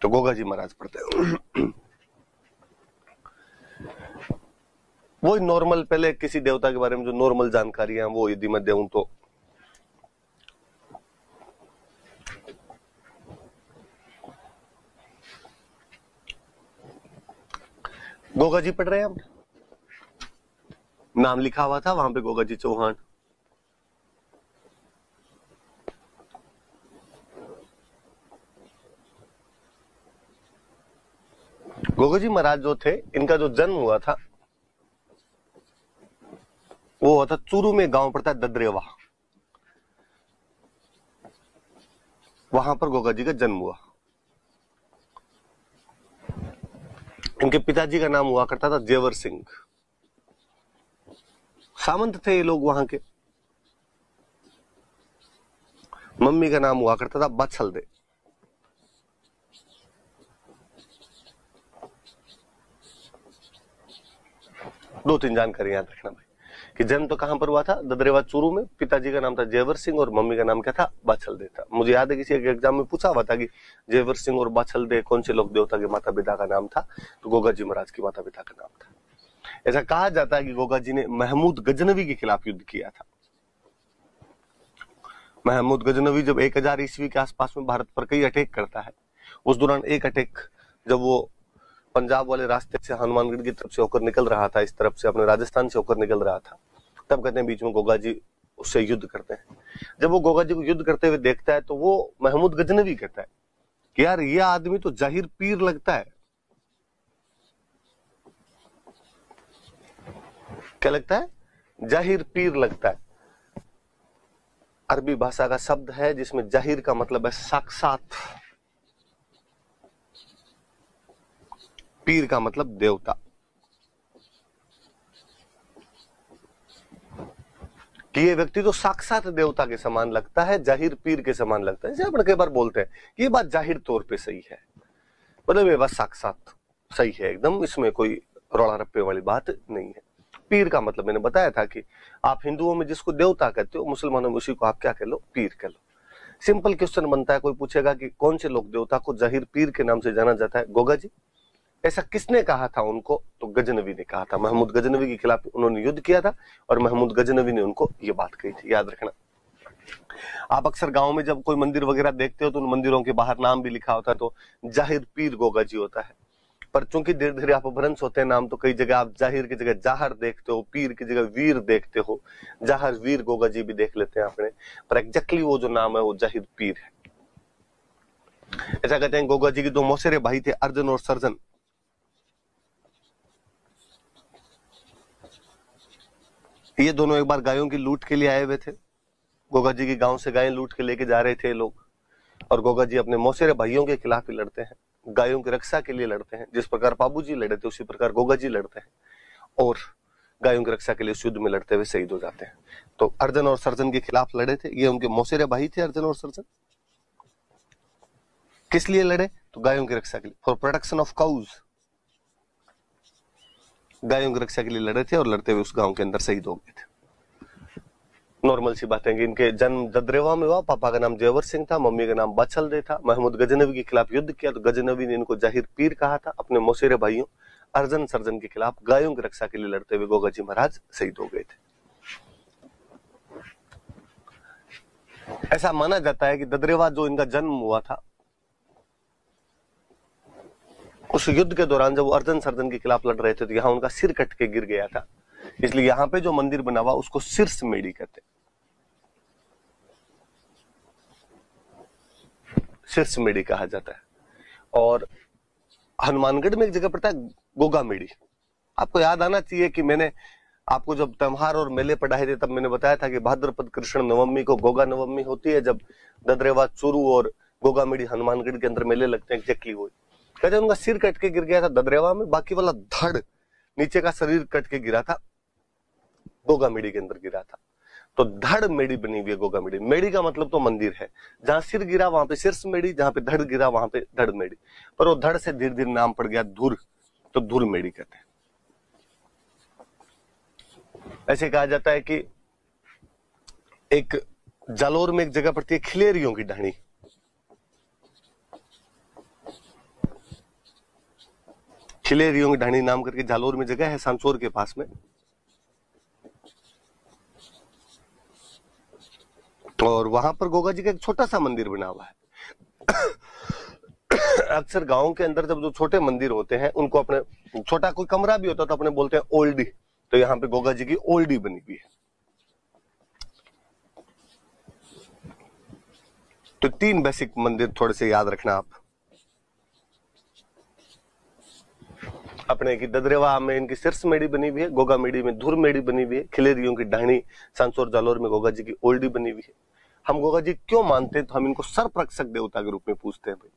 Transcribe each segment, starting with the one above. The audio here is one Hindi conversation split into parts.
तो गोगा जी महाराज पढ़ते हैं। वो नॉर्मल, पहले किसी देवता के बारे में जो नॉर्मल जानकारियां वो यदि मैं दूं तो गोगा जी पढ़ रहे हैं हम, नाम लिखा हुआ था वहां पे गोगा जी चौहान। गोगा जी महाराज जो थे, इनका जो जन्म हुआ था वो हुआ था चूरू में, गांव पड़ता है ददरेवा, वहां पर गोगा जी का जन्म हुआ। इनके पिताजी का नाम हुआ करता था जेवर सिंह, सामंत थे ये लोग वहां के। मम्मी का नाम हुआ करता था बछलदे। दो तीन जानकारी याद रखना भाई, कि जन्म तो कहां पर हुआ था, ददरेवा चूरू में। पिताजी का नाम था जेवर सिंह और मम्मी का नाम क्या था, बाछलदे था। मुझे याद है किसी एक एग्जाम में पूछा हुआ था कि जेवर सिंह और बाछलदे कौन से लोक देवता के माता पिता का नाम था, तो गोगा जी महाराज के माता पिता का नाम था। ऐसा कहा जाता है कि गोगा जी ने महमूद गजनवी के खिलाफ युद्ध किया था। महमूद गजनवी जब 1000 ईस्वी के आसपास में भारत पर कई अटैक करता है, उस दौरान एक अटैक जब वो पंजाब वाले रास्ते से हनुमानगढ़ की तरफ से होकर निकल रहा था, इस तरफ से अपने राजस्थान से होकर निकल रहा था, तब कहते हैं बीच में गोगा जी उससे युद्ध करते हैं। जब वो गोगा जी को युद्ध करते हुए देखता है तो वो महमूद गजनवी कहता है कि यार ये आदमी तो जाहिर पीर लगता है। क्या लगता है? जाहिर पीर लगता है। अरबी भाषा का शब्द है जिसमें जाहिर का मतलब है साक्षात, पीर का मतलब देवता। कि ये व्यक्ति तो साक्षात देवता के समान लगता है, जाहिर पीर के समान लगता है। जैसे अपन कई बार बोलते हैं ये बात जाहिर तौर पे सही है, मतलब ये बात साक्षात सही है एकदम, इसमें कोई रौला रप्पे वाली बात नहीं है। पीर का मतलब मैंने बताया था कि आप हिंदुओं में जिसको देवता कहते हो, मुसलमानों में उसी को आप क्या कह लो, पीर कह लो। सिंपल क्वेश्चन बनता है, कोई पूछेगा कि कौन से लोक देवता को जाहिर पीर के नाम से जाना जाता है? गोगा जी। ऐसा किसने कहा था उनको? तो गजनवी ने कहा था। महमूद गजनवी के खिलाफ उन्होंने युद्ध किया था और महमूद गजनवी ने उनको ये बात कही थी, याद रखना। आप अक्सर गांव में जब कोई मंदिर वगैरह देखते हो तो उन मंदिरों के बाहर नाम भी लिखा होता है, तो जाहिर पीर गोगा जी होता है। पर चूंकि धीरे धीरे आप भ्रंश होते हैं नाम, तो कई जगह आप जाहिर की जगह जाहर देखते हो, पीर की जगह वीर देखते हो। जाहर वीर गोगा जी भी देख लेते हैं आपने, पर एग्जैक्टली वो जो नाम है वो जाहिर पीर है। ऐसा कहते हैं गोगा जी के दो मौसेरे भाई थे, अर्जुन और सर्जन। ये दोनों एक बार गायों की लूट के लिए आए हुए थे। गोगा जी के गांव से गायें लूट के लेके जा रहे थे लोग, और गोगा जी अपने मौसेरे भाइयों के खिलाफ ही लड़ते हैं, गायों की रक्षा के लिए लड़ते हैं। जिस प्रकार बाबूजी लड़े थे उसी प्रकार गोगा जी लड़ते हैं, और गायों की रक्षा के लिए युद्ध में लड़ते हुए शहीद हो जाते हैं। तो अर्जुन और सर्जन के खिलाफ लड़े थे, ये उनके मौसेरे भाई थे अर्जुन और सर्जन। किस लिए लड़े? तो गायों की रक्षा के लिए, फॉर प्रोटेक्शन ऑफ काउज। गायों की रक्षा के लिए लड़े थे और लड़ते हुए उस गांव के अंदर शहीद हो गए थे। नॉर्मल सी बात है कि इनके जन्म ददरेवा में हुआ। पापा का नाम जेवर सिंह था, मम्मी का नाम बछलदे था। महमूद गजनवी के खिलाफ युद्ध किया तो गजनवी ने इनको जाहिर पीर कहा था। अपने मौसेरे भाइयों अर्जुन सर्जन के खिलाफ गायों की रक्षा के लिए लड़ते हुए गोगा जी महाराज शहीद हो गए थे। ऐसा माना जाता है कि ददरेवा जो इनका जन्म हुआ था, उस युद्ध के दौरान जब वो अर्जुन सर्जन के खिलाफ लड़ रहे थे तो यहाँ उनका सिर कट के गिर गया था, इसलिए यहाँ पे जो मंदिर बना हुआ उसको शीर्ष मेड़ी कहते हैं। शीर्ष मेड़ी कहा जाता है। और हनुमानगढ़ में एक जगह पड़ता है गोगा मेड़ी। आपको याद आना चाहिए कि मैंने आपको जब त्योहार और मेले पढ़ाए थे तब मैंने बताया था कि भाद्रपद कृष्ण नवमी को गोगा नवमी होती है, जब ददरेवा चूरू और गोगा मेड़ी हनुमानगढ़ के अंदर मेले लगते हैं। एग्जैक्टली वही कहते, उनका सिर कट के गिर गया था ददरेवा में, बाकी वाला धड़ नीचे का शरीर कट के गिरा था, गोगा मेड़ी के अंदर गिरा था। तो धड़ मेड़ी बनी हुई है गोगा मेड़ी। मेड़ी का मतलब तो मंदिर है, जहां सिर गिरा वहां पे शीर्ष मेड़ी, जहां पे धड़ गिरा वहां पे धड़ मेड़ी। पर वो धड़ से धीरे धीरे नाम पड़ गया धुर, तो धुर मेड़ी कहते हैं। ऐसे कहा जाता है कि एक जालोर में एक जगह पड़ती है खिलेरियों की ढाणी। खिलेरियों की ढाणी नाम करके जालोर में जगह है, सांसोर के पास में। और वहां पर गोगा जी का एक छोटा सा मंदिर बना हुआ है। अक्सर गांव के अंदर जब जो छोटे मंदिर होते हैं उनको अपने छोटा कोई कमरा भी होता तो अपने बोलते हैं ओल्डी, तो यहाँ पे गोगा जी की ओल्डी बनी हुई है। तो 3 बेसिक मंदिर थोड़े से याद रखना आप। अपने की ददरेवा में इनकी सिरस मेड़ी बनी हुई है, गोगा मेड़ी में धुर मेड़ी बनी हुई है, खिलेरियों की ढाणी सांसोर जालोर में गोगा जी की ओल्डी बनी हुई है। हम गोगा जी क्यों मानते हैं, तो हम इनको सर्परक्षक देवता के रूप में पूछते हैं भाई।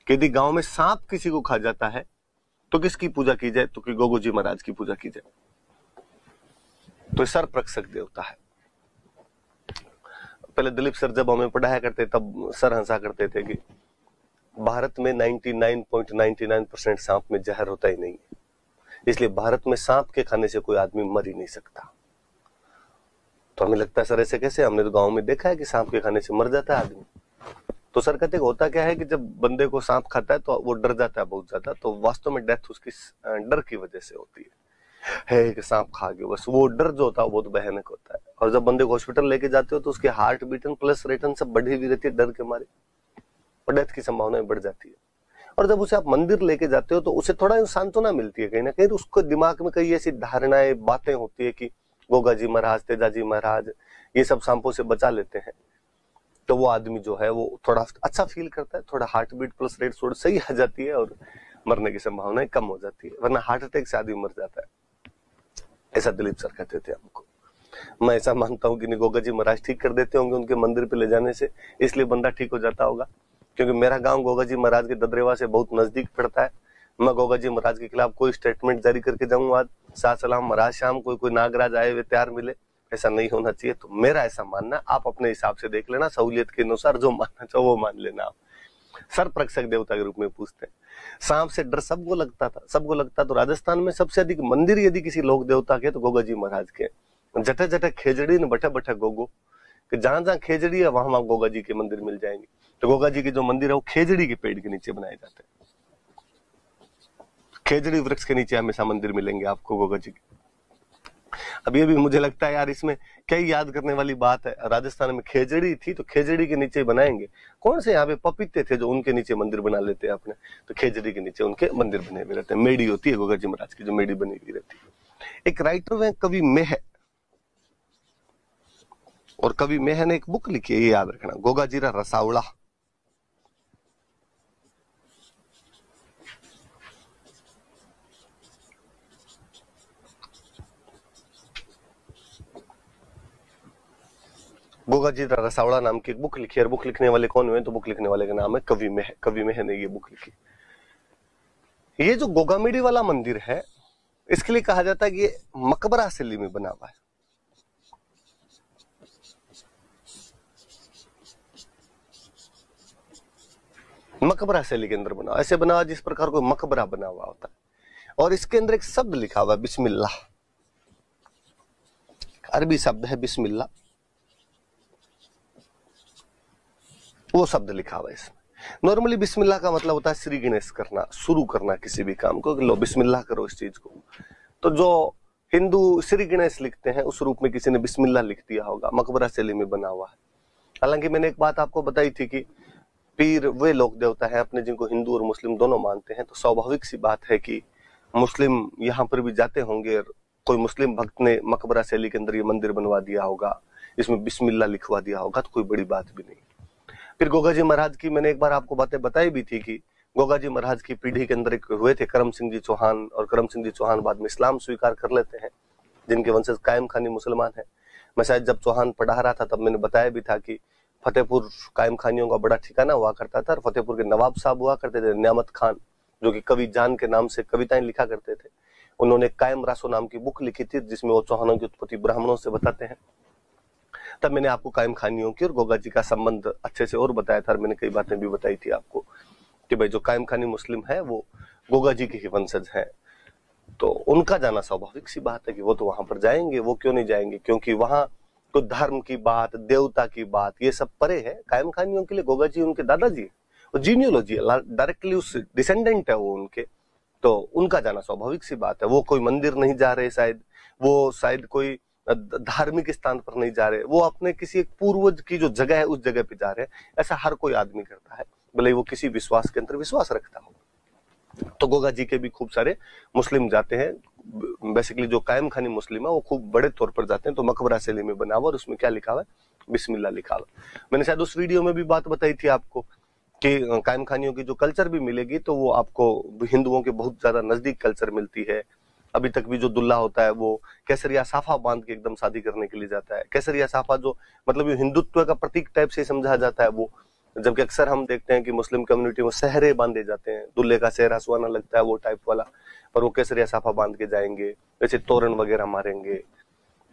कि यदि गांव में सांप किसी को खा जाता है तो किसकी पूजा की जाए, तो कि गोगो जी महाराज की पूजा की जाए। तो सर्परक्षक देवता है। पहले दिलीप सर जब हमें पढ़ाया करते तब सर हंसा करते थे कि भारत में 99.99% सांप में जहर होता ही नहीं है, इसलिए भारत में सांप के खाने से कोई आदमी मर ही नहीं सकता। तो हमें लगता है सर ऐसे कैसे, हमने तो गांव में देखा है कि सांप के खाने से मर जाता है आदमी। तो सर कहते होता क्या है कि जब बंदे को सांप खाता है तो वो डर जाता है बहुत ज्यादा, तो वास्तव में डेथ उसकी डर की वजह से होती है कि सांप खा गया। बस वो डर जो होता है वो बहुत भयानक होता है। और जब बंदे को हॉस्पिटल लेके जाते हो तो उसकी हार्ट बीटन प्लस रेटन सब बढ़ी हुई रहती है डर के मारे, और डेथ की संभावना बढ़ जाती है। और जब उसे आप मंदिर लेके जाते हो तो उसे थोड़ा सांत्वना मिलती है कहीं ना कहीं। तो उसको दिमाग में कई ऐसी धारणाएं बातें होती है कि गोगा जी महाराज, तेजाजी महाराज ये सब सांपों से बचा लेते हैं, तो वो आदमी जो है वो थोड़ा अच्छा फील करता है, थोड़ा हार्ट बीट प्लस रेट थोड़ी सही आ जाती है और मरने की संभावना कम हो जाती है, वरना हार्ट अटैक से आदमी मर जाता है। ऐसा दिलीप सर कहते थे हमको। मैं ऐसा मानता हूँ कि गोगा जी महाराज ठीक कर देते होंगे उनके मंदिर पे ले जाने से, इसलिए बंदा ठीक हो जाता होगा। क्योंकि मेरा गांव गोगा जी महाराज के ददरेवा से बहुत नजदीक पड़ता है। मैं गोगा जी महाराज के खिलाफ कोई स्टेटमेंट जारी करके जाऊंगा आज साथ सलाम महाराज श्याम कोई नागराज आए हुए तैयार मिले, ऐसा नहीं होना चाहिए। तो मेरा ऐसा मानना, आप अपने हिसाब से देख लेना, सहूलियत के अनुसार जो मानना चाहो वो मान लेना। आप सर्परक्षक देवता के रूप में पूछते हैं। सांप से डर सबको लगता था, सबको लगता। तो राजस्थान में सबसे अधिक मंदिर यदि किसी लोक देवता के तो गोगा जी महाराज के। जटे जटे खेजड़ी न बटे बटे गोगो, कि जहां जहां खेजड़ी है वहां वहां गोगा जी के मंदिर मिल जाएंगे। तो गोगा जी के जो मंदिर है वो खेजड़ी के पेड़ के नीचे बनाए जाते हैं। खेजड़ी वृक्ष के नीचे हमेशा मंदिर मिलेंगे आपको गोगा जी के। अब ये भी मुझे लगता है यार इसमें कई याद करने वाली बात है। राजस्थान में खेजड़ी थी तो खेजड़ी के नीचे बनाएंगे। कौन से यहाँ पे पपीते थे जो उनके नीचे मंदिर बना लेते हैं अपने, तो खेजड़ी के नीचे उनके मंदिर बने हुए रहते हैं। मेड़ी होती है गोगा जी महाराज की, जो मेड़ी बनी हुई रहती है। एक राइटर है कवि मेह, और कवि मेह ने एक बुक लिखी है, ये याद रखना, गोगा जीरा रसावला। गोगा जी रसावड़ा नाम की एक बुक लिखी है। बुक लिखने वाले कौन हुए, तो बुक लिखने वाले का नाम है कवि मेह। कवि मेह ने ये बुक लिखी। ये जो गोगामेड़ी वाला मंदिर है इसके लिए कहा जाता है कि ये मकबरा शैली में बना हुआ है। मकबरा शैली के अंदर बना, ऐसे बना हुआ जिस प्रकार कोई मकबरा बना हुआ होता है। और इसके अंदर एक शब्द लिखा हुआ है बिस्मिल्लाह, अरबी शब्द है बिस्मिल्लाह, वो शब्द लिखा हुआ है इसमें। नॉर्मली बिस्मिल्लाह का मतलब होता है श्री गणेश करना, शुरू करना किसी भी काम को, लो बिस्मिल्लाह करो इस चीज को। तो जो हिंदू श्री गणेश लिखते हैं उस रूप में किसी ने बिस्मिल्लाह लिख दिया होगा, मकबरा शैली में बना हुआ है। हालांकि मैंने एक बात आपको बताई थी कि पीर वे लोक देवता है अपने जिनको हिंदू और मुस्लिम दोनों मानते हैं। तो स्वाभाविक सी बात है कि मुस्लिम यहाँ पर भी जाते होंगे और कोई मुस्लिम भक्त ने मकबरा शैली के अंदर ये मंदिर बनवा दिया होगा, इसमें बिस्मिल्लाह लिखवा दिया होगा, तो कोई बड़ी बात भी नहीं। फिर गोगा जी महाराज की मैंने एक बार आपको बातें बताई भी थी कि गोगा जी महाराज की पीढ़ी के अंदर एक हुए थे करम सिंह जी चौहान, और करम सिंह जी चौहान बाद में इस्लाम स्वीकार कर लेते हैं, जिनके वंशज कायम खानी मुसलमान है। मैं शायद जब चौहान पढ़ा रहा था तब मैंने बताया भी था कि फतेहपुर कायम खानियों का बड़ा ठिकाना हुआ करता था, और फतेहपुर के नवाब साहब हुआ करते थे नियामत खान, जो कि कवि जान के नाम से कविताएं लिखा करते थे। उन्होंने कायम रासो नाम की बुक लिखी थी जिसमें वो चौहानों की उत्पत्ति ब्राह्मणों से बताते हैं। तब मैंने आपको कायम खानियों की और गोगा जी का संबंध अच्छे से और बताया था, और मैंने कई बातें भी बताई थी आपको कि भाई जो कायम खानी मुस्लिम है वो गोगा जी के ही वंशज है। तो उनका जाना स्वाभाविक सी बात है कि वो तो वहां पर जाएंगे, वो क्यों नहीं जाएंगे, क्योंकि वहां तो धर्म की बात, देवता की बात, ये सब परे है। कायम खानियों के लिए गोगा जी उनके दादाजी, वो जीनियोलॉजी डायरेक्टली उस डिसेंडेंट है वो उनके, तो उनका जाना स्वाभाविक सी बात है। वो कोई मंदिर नहीं जा रहे, शायद वो शायद कोई धार्मिक स्थान पर नहीं जा रहे, वो अपने किसी एक पूर्वज की जो जगह है उस जगह पे जा रहे हैं। ऐसा हर कोई आदमी करता है, भले वो किसी विश्वास के अंदर विश्वास रखता हो। तो गोगा जी के भी खूब सारे मुस्लिम जाते हैं, बेसिकली जो कायम खानी मुस्लिम है वो खूब बड़े तौर पर जाते हैं। तो मकबरा शैली में बना हुआ और उसमें क्या लिखा हुआ है, बिस्मिल्लाह लिखा हुआ। मैंने शायद उस वीडियो में भी बात बताई थी आपको कि कायम खानियों की जो कल्चर भी मिलेगी तो वो आपको हिंदुओं के बहुत ज्यादा नजदीक कल्चर मिलती है। अभी तक भी जो दुल्हा होता है वो केसरिया साफा बांध के एकदम शादी करने के लिए जाता है। केसरिया साफा जो मतलब ये हिंदुत्व का प्रतीक टाइप से समझा जाता है वो, जबकि अक्सर हम देखते हैं कि मुस्लिम कम्युनिटी में सेहरे बांधे जाते हैं, दूल्हे का सेहरा सुहाना लगता है वो टाइप वाला, पर वो केसरिया साफा बांध के जाएंगे, वैसे तोरण वगैरह मारेंगे,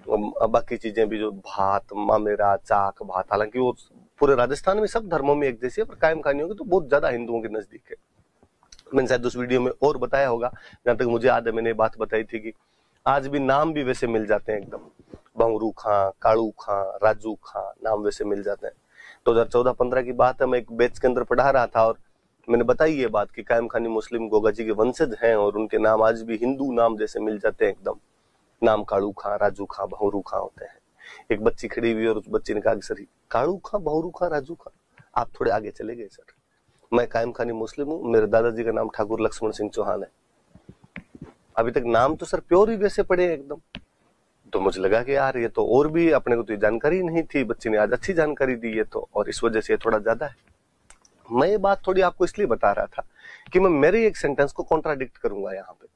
बाकी चीजें भी जो भात मामेरा चाक भात, हालांकि वो पूरे राजस्थान में सब धर्मों में एक जैसी है, पर कायम खानियों की तो बहुत ज्यादा हिंदुओं के नजदीक है। मैंने शायद उस वीडियो में और बताया होगा, जहां तक मुझे याद है मैंने बात बताई थी कि आज भी नाम भी वैसे मिल जाते हैं एकदम, भंवरू खां, कालू खां, राजू खां, नाम वैसे मिल जाते हैं। 2014-15 की बात है, मैं एक बैच के अंदर पढ़ा रहा था और मैंने बताई ये बात कि कायम खानी मुस्लिम गोगा जी के वंशज हैं और उनके नाम आज भी हिंदू नाम जैसे मिल जाते हैं एकदम। नाम कालू खां, राजू खां, भंवरू खां होते हैं। एक बच्ची खड़ी हुई और उस बच्ची ने कहा कि सर कालू खां, भंवरू खां, राजू खां, आप थोड़े आगे चले गए सर। मैं कायम खानी मुस्लिम हूँ, मेरे दादाजी का नाम ठाकुर लक्ष्मण सिंह चौहान है। अभी तक नाम तो सर प्योर ही वैसे पड़े एकदम। तो मुझे लगा कि यार ये तो और भी अपने को तो जानकारी नहीं थी, बच्ची ने आज अच्छी जानकारी दी है तो, और इस वजह से ये थोड़ा ज्यादा है। मैं ये बात थोड़ी आपको इसलिए बता रहा था कि मैं मेरे एक सेंटेंस को कॉन्ट्राडिक्ट करूंगा यहाँ पे।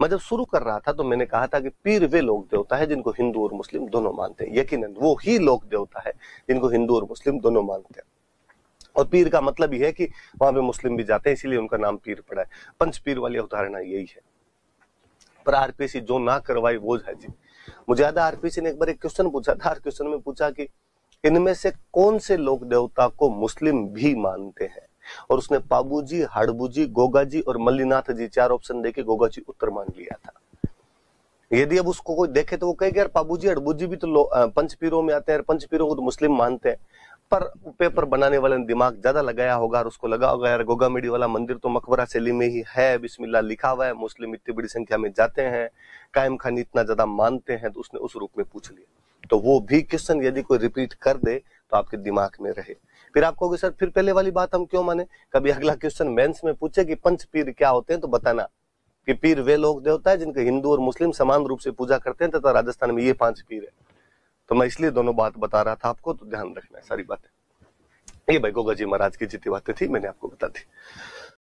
मैं जब शुरू कर रहा था तो मैंने कहा था कि पीर वे लोक देवता है जिनको हिंदू और मुस्लिम दोनों मानते हैं। यकीनन वो ही लोक देवता है जिनको हिंदू और मुस्लिम दोनों मानते हैं। और पीर का मतलब ही है कि वहां पे मुस्लिम भी जाते हैं, इसीलिए उनका नाम पीर पड़ा है। पंच पीर वाली अवधारणा यही है। पर आरपीसी जो ना करवाई वो है जी। मुझे याद है आरपीसी ने एक बार एक क्वेश्चन पूछा था, क्वेश्चन में पूछा कि इनमें से कौन से लोक देवता को मुस्लिम भी मानते हैं, और उसने पाबूजी, हाड़बूजी, गोगा जी और मल्लीनाथ जी 4 ऑप्शन देके गोगा जी उत्तर मान लिया था। यदि अब उसको कोई देखे तो वो कहेगा यार पाबूजी हड़बूजी भी तो पंचपीरों में आते हैं, पंचपीरों को तो मुस्लिम मानते हैं। पर पेपर बनाने वाले ने दिमाग ज्यादा लगाया होगा और उसको लगा होगा यार गोगा मेडी वाला मंदिर तो मकबरा शैली में ही है, बिस्मिल्लाह लिखा हुआ है, मुस्लिम इतनी बड़ी संख्या में जाते हैं, कायम खानी इतना ज्यादा मानते हैं, तो उसने उस रूप में पूछ लिया। तो वो भी क्वेश्चन यदि कोई रिपीट कर दे तो आपके दिमाग में रहे। फिर आप कहोगे सर फिर पहले वाली बात हम क्यों माने, कभी अगला क्वेश्चन मेंस में पूछे कि पंच पीर क्या होते हैं तो बताना कि पीर वे लोग देवता है जिनके हिंदू और मुस्लिम समान रूप से पूजा करते हैं तथा राजस्थान में ये 5 पीर है। तो मैं इसलिए दोनों बात बता रहा था आपको, तो ध्यान रखना है सारी बातें। ये भाई गोगा जी महाराज की जितनी बातें थी मैंने आपको बता दी।